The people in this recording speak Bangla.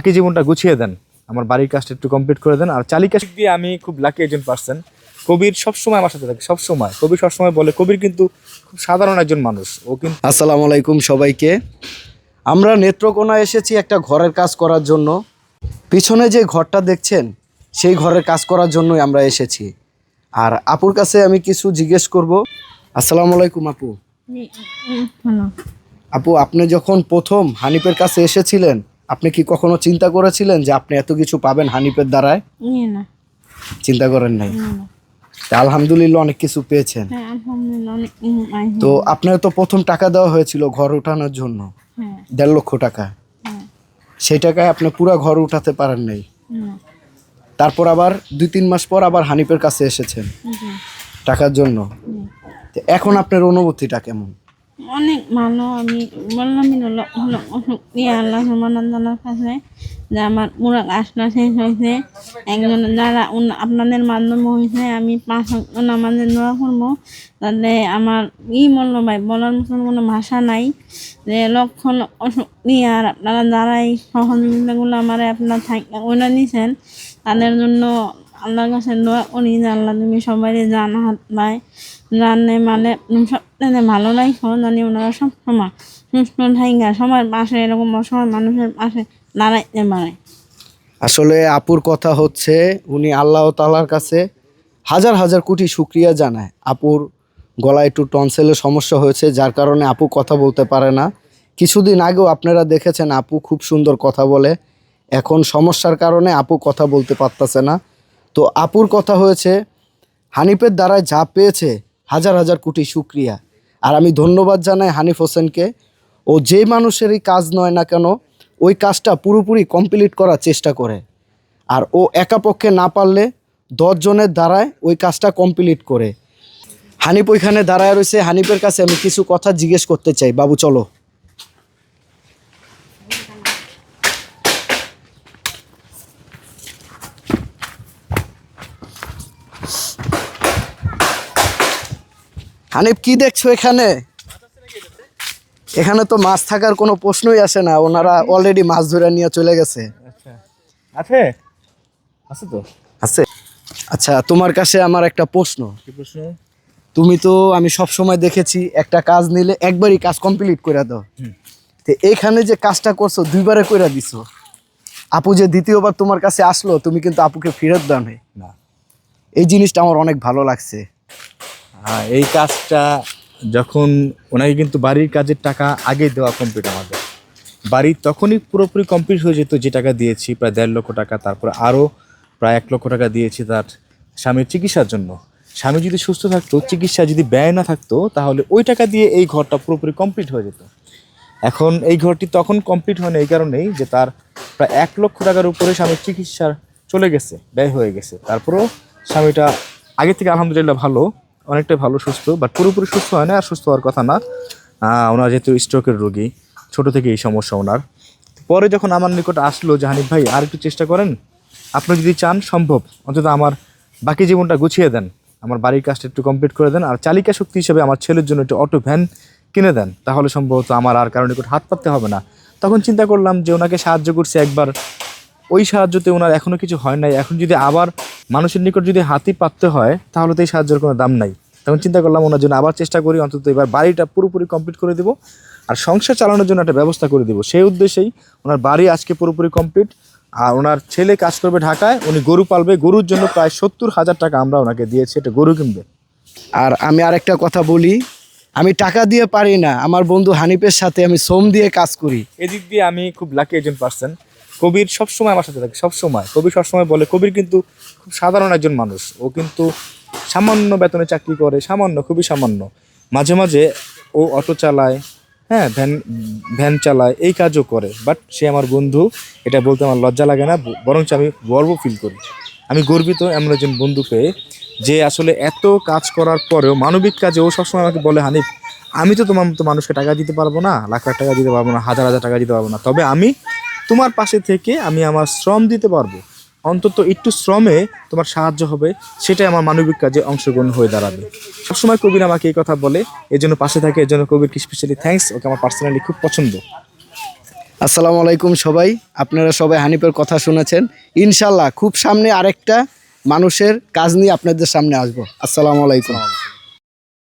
বাকি জীবনটা গুছিয়ে দেন, আমার বাড়ির কাজটা একটু কমপ্লিট করে দেন। আর চালিকা দিক দিয়ে আমি খুব লাকি একজন পার্সন। কবির সবসময় আমার সাথে থাকে, সবসময় কবির সবসময় বলে কবির কিন্তু খুব সাধারণ একজন মানুষ। ও কিন্তু আসসালামু আলাইকুম সবাইকে। আমরা নেত্রকোনা এসেছি একটা ঘরের কাজ করার জন্য। পিছনে যে ঘরটা দেখছেন সেই ঘরের কাজ করার জন্যই আমরা এসেছি। আর আপুর কাছে আমি কিছু জিজ্ঞেস করব। আসসালামু আলাইকুম আপু। আপু, আপনি যখন প্রথম হানিফের কাছে এসেছিলেন আপনি কি কখনো চিন্তা করেছিলেন যে আপনি এত কিছু পাবেন হানিফের দ্বারায়? না। চিন্তা করেন নাই? আলহামদুলিল্লাহ অনেক কিছু পেয়েছেন। হ্যাঁ, আলহামদুলিল্লাহ অনেক পাইছি। তো আপনার তো প্রথম টাকা দেওয়া হয়েছিল ঘর উঠানোর জন্য, হ্যাঁ, 1.5 লক্ষ টাকা। হ্যাঁ, সেই টাকায় আপনি পুরো ঘর উঠাতে পারেন নাই। না, তারপর আবার 2-3 মাস পর আবার হানিফের কাছে এসেছেন হুম, টাকার জন্য। হুম। তো এখন আপনার অনুভূতিটা কেমন? অনেক ভালো। আমি বললাম আল্লাহ সুবহানাহুর কাছে যে আমার পুরো কাজটা শেষ হয়েছে। একজন যারা আপনাদের মাধ্যমে হয়েছে, আমি 5 ওয়াক্ত নামাজে দোয়া করবো। তাতে আমার বললো ভাই, বলার মতন কোনো ভাষা নাই। যে লক্ষ লক্ষ শুকরিয়া। আর আপনারা যারা এই সহযোগিতাগুলো আমার আপনার থাকতে ওইটা নিছেন, তাদের জন্য আল্লাহর কাছে দোয়া করি যে আল্লাহ তুমি সবাই জান হাত পায় জানে মানে সবথেকে ভালো রাখো, জানি ওনারা সব সময় সুস্থ থাইকা সবার পাশে এরকম অসহায় মানুষের পাশে দাঁড়াইতে পারে। আসলে আপুর কথা হচ্ছে উনি আল্লাহ তাআলার কাছে হাজার হাজার কোটি শুকরিয়া জানায়। আপুর গলায় একটু টনসিলের সমস্যা হয়েছে, যার কারণে আপু কথা বলতে পারে না। কিছুদিন আগেও আপনারা দেখেছেন আপু খুব সুন্দর কথা বলে। এখন সমস্যার কারণে আপু কথা বলতে পারতেছে না। তো আপুর কথা হয়েছে হানিফের দ্বারায় যা পেয়েছে হাজার হাজার কোটি শুকরিয়া। আর আমি ধন্যবাদ জানাই হানিফ হোসেনকে। ও যে মানুষেরই কাজ নয় না কেন ওই কাজটা পুরোপুরি কমপ্লিট করার চেষ্টা করে। আর ও একা পক্ষে না পারলে 10 জনের দ্বারায় ওই কাজটা কমপ্লিট করে। হানিফ ওইখানে দাঁড়ায় রয়েছে, হানিফের কাছে আমি কিছু কথা জিজ্ঞেস করতে চাই। বাবু চলো। হানিফ, কি দেখছো এখানে? এখানে তো মাছ থাকার কোনো প্রশ্নই আসে না, ওনারা অলরেডি মাছ ধরে নিয়ে চলে গেছে। আচ্ছা আছে, আছে তো আছে। আচ্ছা, তোমার কাছে আমার একটা প্রশ্ন। কি প্রশ্ন? তুমি তো আমি সব সময় দেখেছি একটা কাজ নিলে একবারই কাজ কমপ্লিট করে দাও। তো এইখানে যে কাজটা করছো 2বারে করে দিছো। আপু যে দ্বিতীয়বার তোমার কাছে আসলো তুমি কিন্তু আপুকে ফেরত দাও নাই। না, এই জিনিসটা আমার অনেক ভালো লাগছে। হ্যাঁ, এই কাজটা যখন ওনাকে কিন্তু বাড়ির কাজের টাকা আগে দেওয়া কমপ্লিট, আমাদের বাড়ি তখনই পুরোপুরি কমপ্লিট হয়ে যেত। যে টাকা দিয়েছি প্রায় 1.5 লক্ষ টাকা, তারপরে আরও প্রায় 1 লক্ষ টাকা দিয়েছি তার স্বামীর চিকিৎসার জন্য। স্বামী যদি সুস্থ থাকতো, চিকিৎসা যদি ব্যয় না থাকতো, তাহলে ওই টাকা দিয়ে এই ঘরটা পুরোপুরি কমপ্লিট হয়ে যেত। এখন এই ঘরটি তখন কমপ্লিট হয় না এই কারণেই যে তার প্রায় 1 লক্ষ টাকার উপরে স্বামীর চিকিৎসা চলে গেছে, ব্যয় হয়ে গেছে। তারপরেও স্বামীটা আগে থেকে আলহামদুলিল্লাহ ভালো, অনেকটাই ভালো, সুস্থ, বাট পুরোপুরি সুস্থ হয় না, আর সুস্থ হওয়ার কথা না। ওনার যেহেতু স্ট্রোকের রোগী, ছোট থেকে এই সমস্যা ওনার। পরে যখন আমার নিকট আসলো যে হানিফ ভাই আর একটু চেষ্টা করেন, আপনি যদি চান সম্ভব, অন্তত আমার বাকি জীবনটা গুছিয়ে দেন, আমার বাড়ির কাজটা একটু কমপ্লিট করে দেন, আর চালিকা শক্তি হিসেবে আমার ছেলের জন্য একটু অটো ভ্যান কিনে দেন, তাহলে সম্ভবত আমার আর কারো নিকট হাত পাততে হবে না। তখন চিন্তা করলাম যে ওনাকে সাহায্য করছি একবার, ওই সাহায্যতে ওনার এখনও কিছু হয় নাই। এখন যদি আবার মানুষের নিকট যদি হাতই পাততে হয় তাহলে তো এই সাহায্যের কোনো দাম নাই। তখন চিন্তা করলাম ওনার জন্য আবার চেষ্টা করি, অন্তত এবার বাড়িটা পুরোপুরি কমপ্লিট করে দেবো আর সংসার চালানোর জন্য একটা ব্যবস্থা করে দেবো। সেই উদ্দেশ্যেই ওনার বাড়ি আজকে পুরোপুরি কমপ্লিট। আর ওনার ছেলে কাজ করবে ঢাকায়, উনি গরু পালবে, গরুর জন্য প্রায় 70,000 টাকা আমরা ওনাকে দিয়েছি, একটা গরু কিনবে। আর আমি আরেকটা কথা বলি, আমি টাকা দিয়ে পারি না, আমার বন্ধু হানিফের সাথে আমি শ্রম দিয়ে কাজ করি। এদিক দিয়ে আমি খুব লাকি একজন পার্সন। কবির সবসময় আমার সাথে থাকে, সবসময় কবির সবসময় বলে কবির কিন্তু খুব সাধারণ একজন মানুষ। ও কিন্তু সামান্য বেতনে চাকরি করে, সামান্য, খুবই সামান্য। মাঝে মাঝে ও অটো চালায়, হ্যাঁ, ভ্যান চালায়, এই কাজও করে। বাট সে আমার বন্ধু, এটা বলতে আমার লজ্জা লাগে না, বরঞ্চ আমি গর্ব ফিল করি। আমি গর্বিত এমন একজন বন্ধু পেয়ে, যে আসলে এত কাজ করার পরেও মানবিক কাজে ও সবসময় আমাকে বলে হানিফ, আমি তো তোমার মতো মানুষকে টাকা দিতে পারবো না, লাখ লাখ টাকা দিতে পারবো না, হাজার হাজার টাকা দিতে পারবো না, তবে আমি তোমার পাশে থেকে আমি আমার শ্রম দিতে পারবো, অন্তত একটু শ্রমে তোমার সাহায্য হবে, সেটাই আমার মানবিক কাজে অংশগ্রহণ হয়ে দাঁড়াবে। সবসময় কবির আমাকে এই কথা বলে, এই জন্য পাশে থাকে, এর জন্য কবিরকে স্পেশালি থ্যাঙ্কস। ওকে আমার পার্সোনালি খুব পছন্দ। আসসালামু আলাইকুম সবাই, আপনারা সবাই হানিফের কথা শুনেছেন। ইনশাল্লাহ খুব সামনে আরেকটা মানুষের কাজ নিয়ে আপনাদের সামনে আসবো। আসসালামু আলাইকুম।